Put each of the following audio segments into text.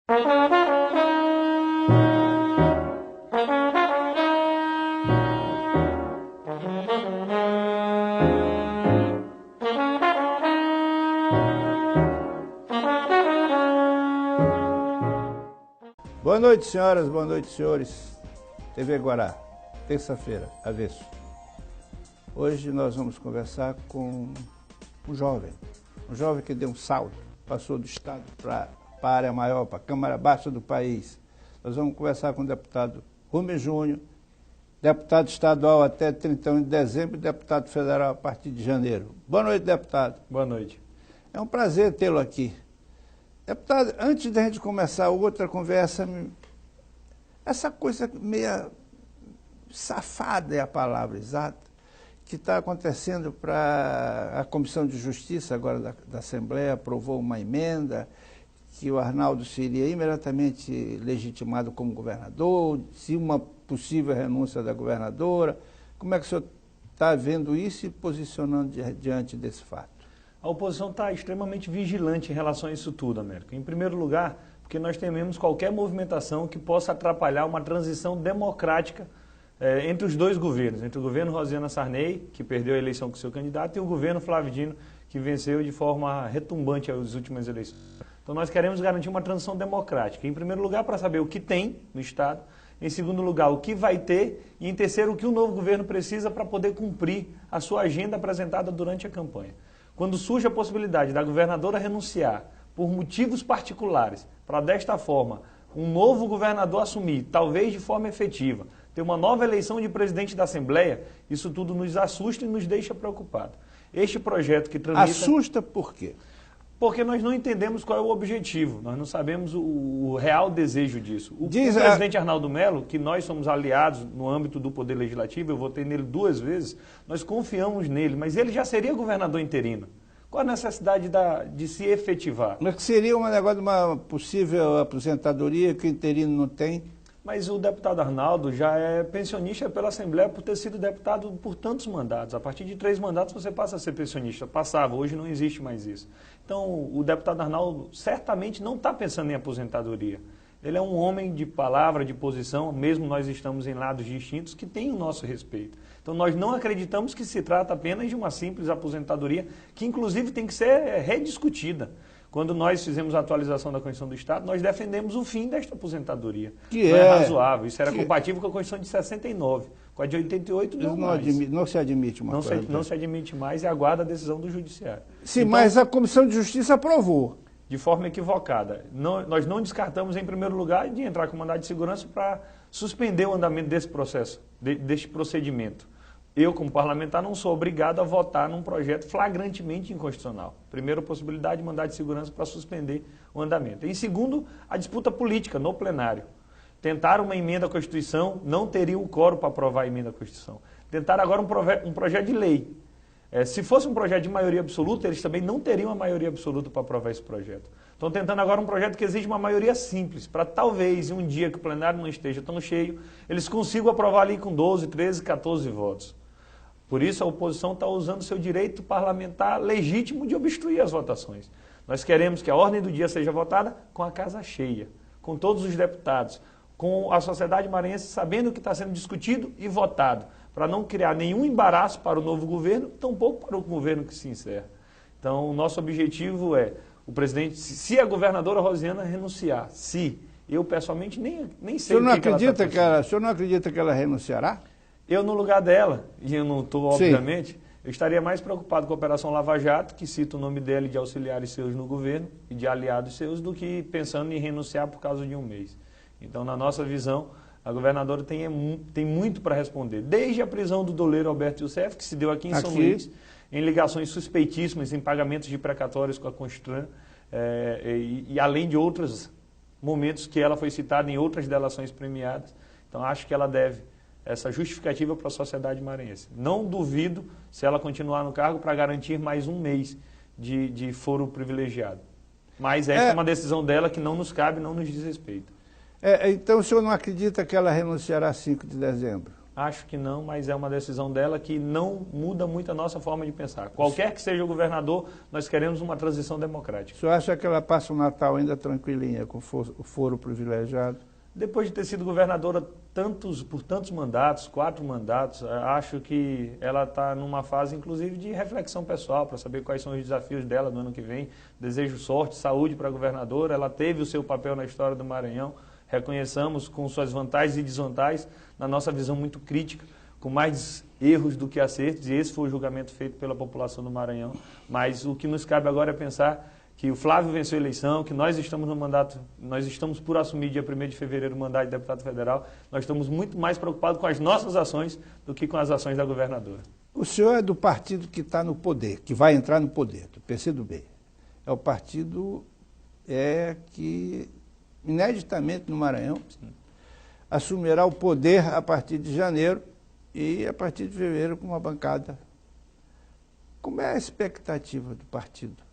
Boa noite, senhoras, boa noite, senhores. TV Guará, terça-feira, avesso. Hoje nós vamos conversar com um jovem que deu um salto, passou do Estado para a área maior, para a Câmara Baixa do país. Nós vamos conversar com o deputado Rubem Júnior, deputado estadual até 31 de dezembro e deputado federal a partir de janeiro. Boa noite, deputado. Boa noite. É um prazer tê-lo aqui. Deputado, antes da gente começar outra conversa, essa coisa meia safada é a palavra exata, que está acontecendo para a Comissão de Justiça agora da Assembleia, aprovou uma emenda que o Arnaldo seria imediatamente legitimado como governador, se uma possível renúncia da governadora. Como é que o senhor está vendo isso e posicionando diante desse fato? A oposição está extremamente vigilante em relação a isso tudo, Américo. Em primeiro lugar, porque nós tememos qualquer movimentação que possa atrapalhar uma transição democrática entre os dois governos, entre o governo Rosiana Sarney, que perdeu a eleição com seu candidato, e o governo Flávio Dino, que venceu de forma retumbante as últimas eleições. Então nós queremos garantir uma transição democrática. Em primeiro lugar, para saber o que tem no Estado, em segundo lugar, o que vai ter, e em terceiro, o que o novo governo precisa para poder cumprir a sua agenda apresentada durante a campanha. Quando surge a possibilidade da governadora renunciar por motivos particulares, para desta forma um novo governador assumir, talvez de forma efetiva, ter uma nova eleição de presidente da Assembleia, isso tudo nos assusta e nos deixa preocupados. Este projeto que tramita... Assusta por quê? Porque nós não entendemos qual é o objetivo, nós não sabemos o real desejo disso. O presidente Arnaldo Melo, que nós somos aliados no âmbito do Poder Legislativo, eu votei nele 2 vezes, nós confiamos nele, mas ele já seria governador interino. Qual a necessidade de se efetivar? Mas que seria um negócio de uma possível aposentadoria que o interino não tem? Mas o deputado Arnaldo já é pensionista pela Assembleia por ter sido deputado por tantos mandatos. A partir de 3 mandatos você passa a ser pensionista. Passava, hoje não existe mais isso. Então o deputado Arnaldo certamente não está pensando em aposentadoria. Ele é um homem de palavra, de posição, mesmo nós estamos em lados distintos, que tem o nosso respeito. Então nós não acreditamos que se trata apenas de uma simples aposentadoria, que inclusive tem que ser rediscutida. Quando nós fizemos a atualização da Constituição do Estado, nós defendemos o fim desta aposentadoria. Que não é razoável. Isso era compatível com a Constituição de 69. Com a de 88 não mais. Não se admite uma coisa. Não se admite mais e aguarda a decisão do Judiciário. Sim, então, mas a Comissão de Justiça aprovou. De forma equivocada. Nós não descartamos, em primeiro lugar, de entrar com mandado de segurança para suspender o andamento desse processo, deste procedimento. Eu, como parlamentar, não sou obrigado a votar num projeto flagrantemente inconstitucional. Primeira possibilidade, mandado de segurança para suspender o andamento. Em segundo, a disputa política no plenário. Tentaram uma emenda à Constituição, não teriam o quórum para aprovar a emenda à Constituição. Tentaram agora um projeto de lei. Se fosse um projeto de maioria absoluta, eles também não teriam a maioria absoluta para aprovar esse projeto. Estão tentando agora um projeto que exige uma maioria simples, para talvez, em um dia que o plenário não esteja tão cheio, eles consigam aprovar ali com 12, 13, 14 votos. Por isso a oposição está usando seu direito parlamentar legítimo de obstruir as votações. Nós queremos que a ordem do dia seja votada com a casa cheia, com todos os deputados, com a sociedade maranhense sabendo o que está sendo discutido e votado, para não criar nenhum embaraço para o novo governo, tampouco para o governo que se encerra. Então o nosso objetivo é, o presidente, se a governadora Rosiana renunciar, eu pessoalmente nem sei o que ela está pensando. O senhor não acredita que ela renunciará? Eu, no lugar dela, e eu não estou, obviamente, eu estaria mais preocupado com a Operação Lava Jato, que cita o nome dela e de auxiliares seus no governo, e de aliados seus, do que pensando em renunciar por causa de um mês. Então, na nossa visão, a governadora tem muito para responder. Desde a prisão do doleiro Alberto Youssef, que se deu aqui em São Luís, em ligações suspeitíssimas, em pagamentos de precatórios com a Constran, e além de outros momentos que ela foi citada em outras delações premiadas. Então, acho que ela deve essa justificativa para a sociedade maranhense. Não duvido se ela continuar no cargo para garantir mais um mês de foro privilegiado. Mas essa é uma decisão dela que não nos cabe, não nos diz respeito. Então o senhor não acredita que ela renunciará 5 de dezembro? Acho que não, mas é uma decisão dela que não muda muito a nossa forma de pensar. Qualquer que seja o governador, nós queremos uma transição democrática. O senhor acha que ela passa o Natal ainda tranquilinha, com o foro privilegiado? Depois de ter sido governadora por tantos mandatos, 4 mandatos, acho que ela está numa fase, inclusive, de reflexão pessoal, para saber quais são os desafios dela no ano que vem. Desejo sorte, saúde para a governadora. Ela teve o seu papel na história do Maranhão. Reconheçamos com suas vantagens e desvantagens, na nossa visão muito crítica, com mais erros do que acertos, e esse foi o julgamento feito pela população do Maranhão. Mas o que nos cabe agora é pensar que o Flávio venceu a eleição, que nós estamos no mandato, nós estamos por assumir dia 1º de fevereiro o mandato de deputado federal, nós estamos muito mais preocupados com as nossas ações do que com as ações da governadora. O senhor é do partido que está no poder, que vai entrar no poder, do PCdoB. É o partido que, ineditamente no Maranhão, assumirá o poder a partir de janeiro e a partir de fevereiro com uma bancada. Como é a expectativa do partido?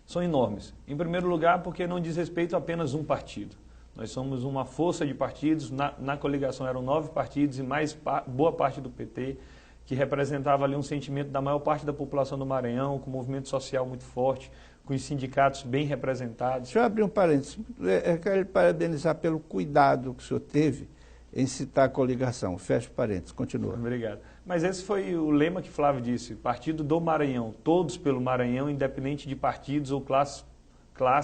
São enormes. Em primeiro lugar, porque não diz respeito a apenas um partido. Nós somos uma força de partidos, na coligação eram 9 partidos e mais boa parte do PT, que representava ali um sentimento da maior parte da população do Maranhão, com um movimento social muito forte, com os sindicatos bem representados. Deixa eu abrir um parênteses. Eu quero lhe parabenizar pelo cuidado que o senhor teve em citar a coligação. Fecha parênteses, continua. Obrigado. Mas esse foi o lema que Flávio disse, Partido do Maranhão, todos pelo Maranhão, independente de partidos ou classes,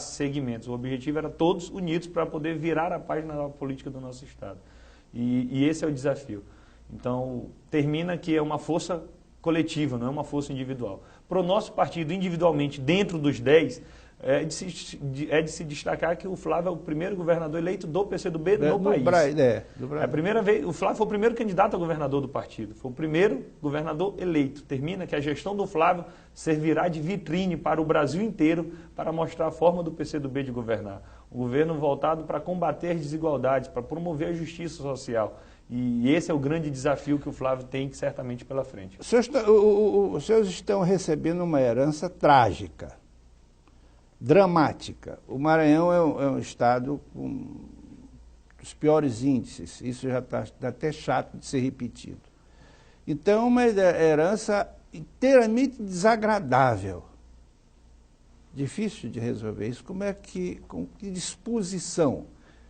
segmentos. O objetivo era todos unidos para poder virar a página da política do nosso Estado. E esse é o desafio. Então, termina que é uma força coletiva, não é uma força individual. Para o nosso partido, individualmente, dentro dos 10, é de se destacar que o Flávio é o primeiro governador eleito do PCdoB no país. Do Brasil. A primeira vez, o Flávio foi o primeiro candidato a governador do partido, foi o primeiro governador eleito. Termina que a gestão do Flávio servirá de vitrine para o Brasil inteiro para mostrar a forma do PCdoB de governar. Um governo voltado para combater as desigualdades, para promover a justiça social. E esse é o grande desafio que o Flávio tem, certamente, pela frente. Os senhores estão recebendo uma herança trágica, dramática. O Maranhão é um estado com os piores índices, isso já está até chato de ser repetido. Então, uma herança inteiramente desagradável, difícil de resolver isso. Com que disposição?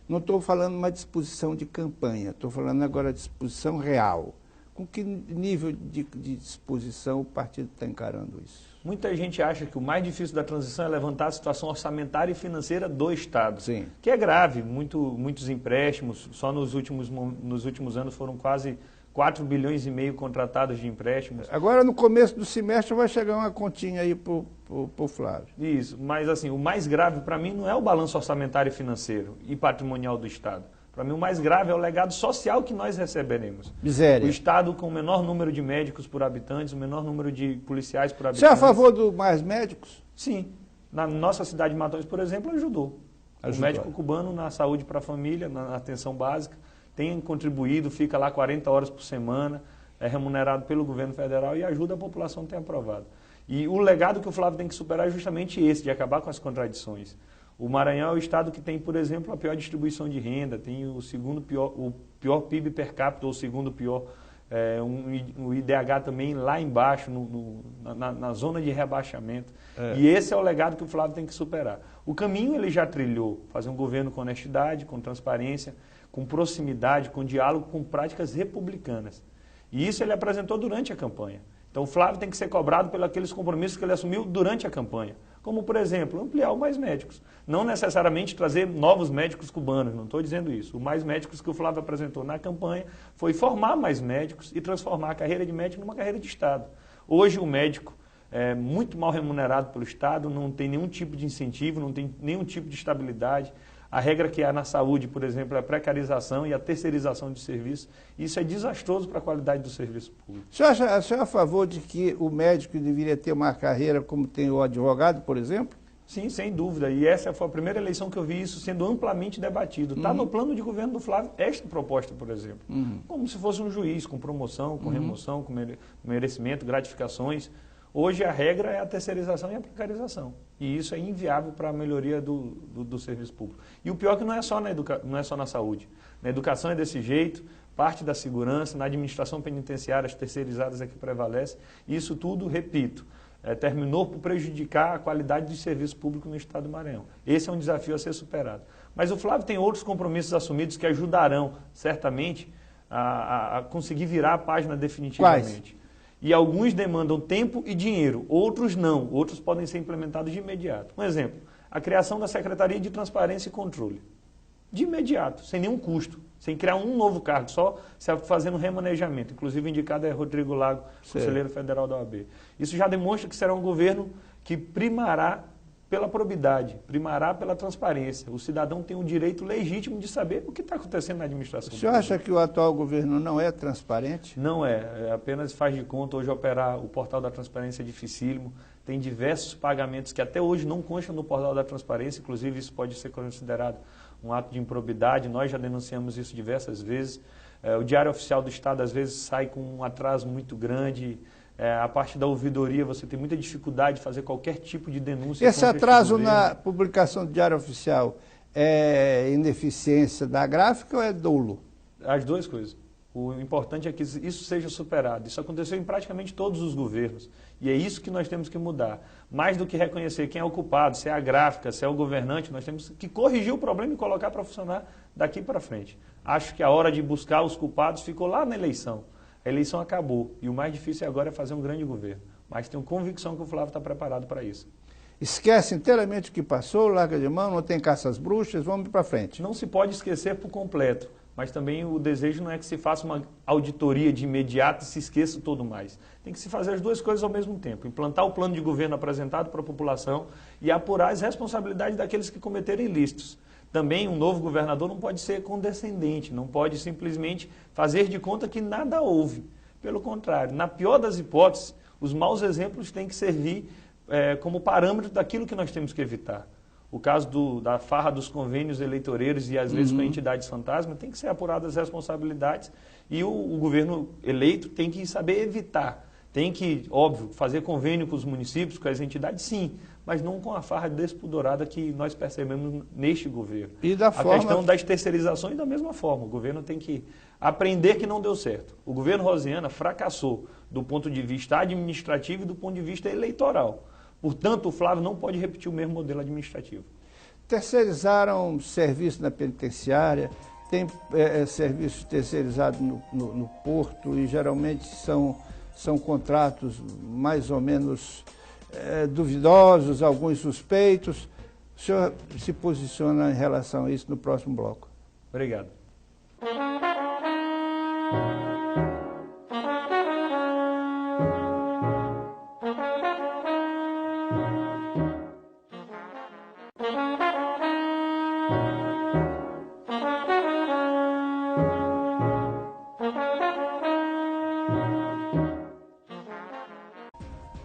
Não estou falando uma disposição de campanha, estou falando agora de disposição real. Com que nível de disposição o partido está encarando isso? Muita gente acha que o mais difícil da transição é levantar a situação orçamentária e financeira do Estado, Sim. Que é grave, muitos empréstimos, só nos últimos anos foram quase 4 bilhões e meio contratados de empréstimos. Agora, no começo do semestre, vai chegar uma continha aí para o Flávio. Isso, mas assim, o mais grave para mim não é o balanço orçamentário e financeiro e patrimonial do Estado. Para mim, o mais grave é o legado social que nós receberemos. Miséria. O Estado com o menor número de médicos por habitantes, o menor número de policiais por habitantes. Você é a favor do mais médicos? Sim. Na nossa cidade de Matões, por exemplo, ajudou. O médico cubano na saúde para a família, na atenção básica, tem contribuído, fica lá 40 horas por semana, é remunerado pelo governo federal e ajuda a população a ter aprovado. E o legado que o Flávio tem que superar é justamente esse, de acabar com as contradições. O Maranhão é o estado que tem, por exemplo, a pior distribuição de renda, tem o pior PIB per capita, ou o segundo pior, o IDH também lá embaixo, na zona de rebaixamento. E esse é o legado que o Flávio tem que superar. O caminho ele já trilhou, fazer um governo com honestidade, com transparência, com proximidade, com diálogo, com práticas republicanas. E isso ele apresentou durante a campanha. Então o Flávio tem que ser cobrado pelos aqueles compromissos que ele assumiu durante a campanha. Como, por exemplo, ampliar o Mais Médicos. Não necessariamente trazer novos médicos cubanos, não estou dizendo isso. O Mais Médicos que o Flávio apresentou na campanha foi formar mais médicos e transformar a carreira de médico numa carreira de Estado. Hoje o médico é muito mal remunerado pelo Estado, não tem nenhum tipo de incentivo, não tem nenhum tipo de estabilidade. A regra que há na saúde, por exemplo, é a precarização e a terceirização de serviços. Isso é desastroso para a qualidade do serviço público. O senhor é a favor de que o médico deveria ter uma carreira como tem o advogado, por exemplo? Sim, sem dúvida. E essa foi a primeira eleição que eu vi isso sendo amplamente debatido. Está no plano de governo do Flávio esta proposta, por exemplo. Como se fosse um juiz, com promoção, com remoção, com merecimento, gratificações. Hoje a regra é a terceirização e a precarização. E isso é inviável para a melhoria do serviço público. E o pior é que não é só na saúde. Na educação é desse jeito, parte da segurança, na administração penitenciária, as terceirizadas é que prevalecem. E isso tudo, repito, terminou por prejudicar a qualidade do serviço público no estado do Maranhão. Esse é um desafio a ser superado. Mas o Flávio tem outros compromissos assumidos que ajudarão, certamente, a conseguir virar a página definitivamente. Quais? E alguns demandam tempo e dinheiro, outros não, outros podem ser implementados de imediato. Um exemplo, a criação da Secretaria de Transparência e Controle. De imediato, sem nenhum custo, sem criar um novo cargo, só fazendo remanejamento. Inclusive, o indicado é Rodrigo Lago, conselheiro federal da OAB. Isso já demonstra que será um governo que primará pela probidade, primará pela transparência. O cidadão tem o direito legítimo de saber o que está acontecendo na administração. O senhor acha que o atual governo não é transparente? Não é, apenas faz de conta. Hoje operar o portal da transparência é dificílimo, tem diversos pagamentos que até hoje não constam no portal da transparência, inclusive isso pode ser considerado um ato de improbidade, nós já denunciamos isso diversas vezes. O Diário Oficial do Estado às vezes sai com um atraso muito grande. A parte da ouvidoria, você tem muita dificuldade de fazer qualquer tipo de denúncia. Esse atraso na publicação do Diário Oficial é ineficiência da gráfica ou é dolo? As duas coisas. O importante é que isso seja superado. Isso aconteceu em praticamente todos os governos. E é isso que nós temos que mudar. Mais do que reconhecer quem é o culpado, se é a gráfica, se é o governante, nós temos que corrigir o problema e colocar para funcionar daqui para frente. Acho que a hora de buscar os culpados ficou lá na eleição. A eleição acabou e o mais difícil agora é fazer um grande governo. Mas tenho convicção que o Flávio está preparado para isso. Esquece inteiramente o que passou, larga de mão, não tem caça às bruxas, vamos para frente. Não se pode esquecer por completo, mas também o desejo não é que se faça uma auditoria de imediato e se esqueça tudo mais. Tem que se fazer as duas coisas ao mesmo tempo. Implantar o plano de governo apresentado para a população e apurar as responsabilidades daqueles que cometeram ilícitos. Também um novo governador não pode ser condescendente, não pode simplesmente fazer de conta que nada houve. Pelo contrário, na pior das hipóteses, os maus exemplos têm que servir como parâmetro daquilo que nós temos que evitar. O caso da farra dos convênios eleitoreiros e às vezes com entidades fantasma, tem que ser apuradas as responsabilidades e o governo eleito tem que saber evitar. Tem que, óbvio, fazer convênio com os municípios, com as entidades, sim, mas não com a farra despudorada que nós percebemos neste governo. E da forma... A questão das terceirizações, da mesma forma, o governo tem que aprender que não deu certo. O governo Rosiana fracassou do ponto de vista administrativo e do ponto de vista eleitoral. Portanto, o Flávio não pode repetir o mesmo modelo administrativo. Terceirizaram serviço na penitenciária, tem serviço terceirizado no porto e geralmente são contratos mais ou menos duvidosos, alguns suspeitos. O senhor se posiciona em relação a isso no próximo bloco. Obrigado.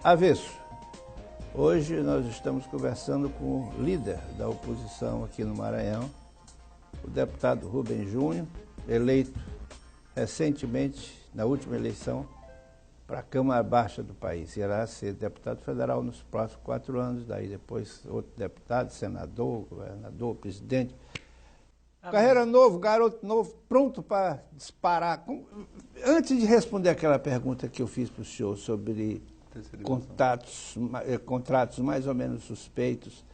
Avesso. Hoje nós estamos conversando com o líder da oposição aqui no Maranhão, o deputado Rubem Júnior, eleito recentemente, na última eleição, para a Câmara Baixa do país. Irá ser deputado federal nos próximos 4 anos, daí depois outro deputado, senador, governador, presidente. Carreira novo, garoto novo, pronto para disparar. Antes de responder aquela pergunta que eu fiz para o senhor sobre contratos mais ou menos suspeitos,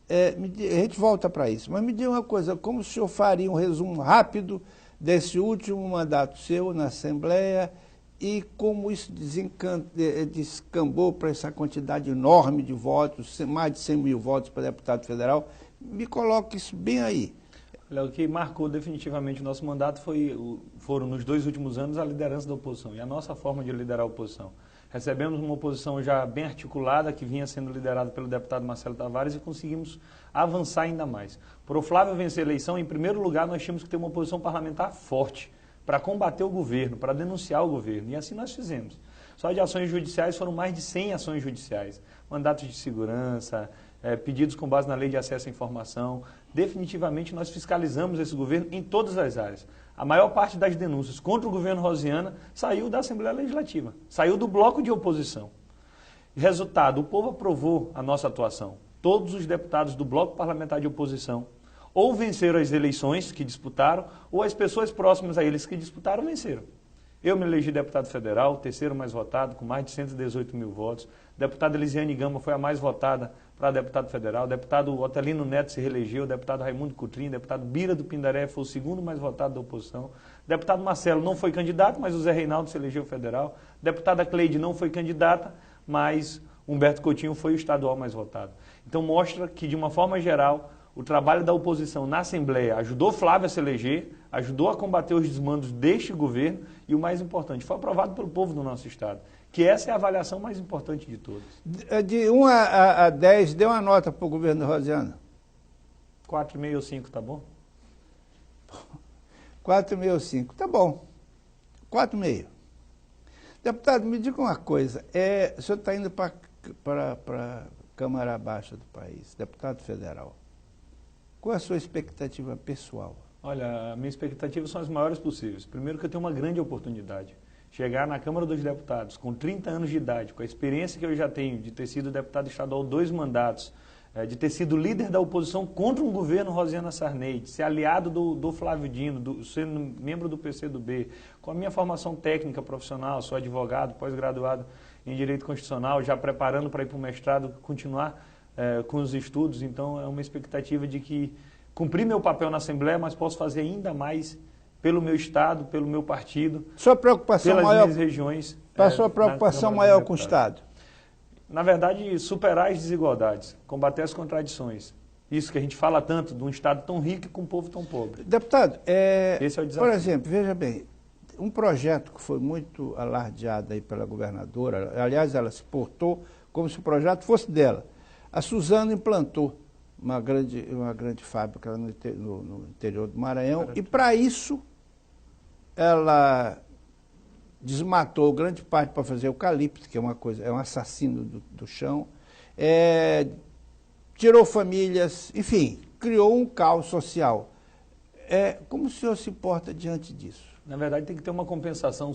a gente volta para isso. Mas me diga uma coisa, como o senhor faria um resumo rápido desse último mandato seu na Assembleia e como isso descambou para essa quantidade enorme de votos, mais de 100 mil votos para deputado federal? Me coloque isso bem aí. Olha, o que marcou definitivamente o nosso mandato foram, nos 2 últimos anos, a liderança da oposição e a nossa forma de liderar a oposição. Recebemos uma oposição já bem articulada, que vinha sendo liderada pelo deputado Marcelo Tavares e conseguimos avançar ainda mais. Para o Flávio vencer a eleição, em primeiro lugar, nós tínhamos que ter uma oposição parlamentar forte para combater o governo, para denunciar o governo. E assim nós fizemos. Só de ações judiciais foram mais de 100 ações judiciais. Mandatos de segurança, pedidos com base na lei de acesso à informação. Definitivamente nós fiscalizamos esse governo em todas as áreas. A maior parte das denúncias contra o governo Rosiana saiu da Assembleia Legislativa, saiu do bloco de oposição. Resultado, o povo aprovou a nossa atuação. Todos os deputados do bloco parlamentar de oposição ou venceram as eleições que disputaram, ou as pessoas próximas a eles que disputaram venceram. Eu me elegi deputado federal, o terceiro mais votado, com mais de 118 mil votos. Deputada Elisiane Gama foi a mais votada para deputado federal. Deputado Otelino Neto se reelegeu. Deputado Raimundo Coutrinho. Deputado Bira do Pindaré foi o segundo mais votado da oposição. Deputado Marcelo não foi candidato, mas o Zé Reinaldo se elegeu federal. Deputada Cleide não foi candidata, mas Humberto Coutinho foi o estadual mais votado. Então mostra que, de uma forma geral, o trabalho da oposição na Assembleia ajudou Flávio a se eleger, ajudou a combater os desmandos deste governo e, o mais importante, foi aprovado pelo povo do nosso estado. Que essa é a avaliação mais importante de todas. De 1 a 10, dê uma nota para o governo da Rosiana. 4,5 ou 5, tá bom? 4,5 ou 5, tá bom. 4,5. Deputado, me diga uma coisa. O senhor está indo para a Câmara Baixa do país, deputado federal. Qual é a sua expectativa pessoal? Olha, a minha expectativa são as maiores possíveis. Primeiro que eu tenho uma grande oportunidade. Chegar na Câmara dos Deputados com 30 anos de idade, com a experiência que eu já tenho de ter sido deputado estadual 2 mandatos, de ter sido líder da oposição contra um governo Rosiana Sarney, de ser aliado do Flávio Dino, sendo membro do PCdoB, com a minha formação técnica profissional, sou advogado, pós-graduado em Direito Constitucional, já preparando para ir para o mestrado, continuar com os estudos. Então é uma expectativa de que cumprir meu papel na Assembleia, mas posso fazer ainda mais pelo meu estado, pelo meu partido, sua preocupação pelas maior, minhas regiões. Para a sua preocupação maior com o Estado? Na verdade, superar as desigualdades, combater as contradições. Isso que a gente fala tanto de um Estado tão rico e com um povo tão pobre. Deputado, esse é o desafio. Por exemplo, veja bem, um projeto que foi muito alardeado aí pela governadora, aliás, ela se portou como se o projeto fosse dela. A Suzano implantou uma grande fábrica no interior do Maranhão e, para isso, ela desmatou grande parte para fazer eucalipto, que é um assassino do chão, tirou famílias, enfim, criou um caos social. Como o senhor se porta diante disso? Na verdade, tem que ter uma compensação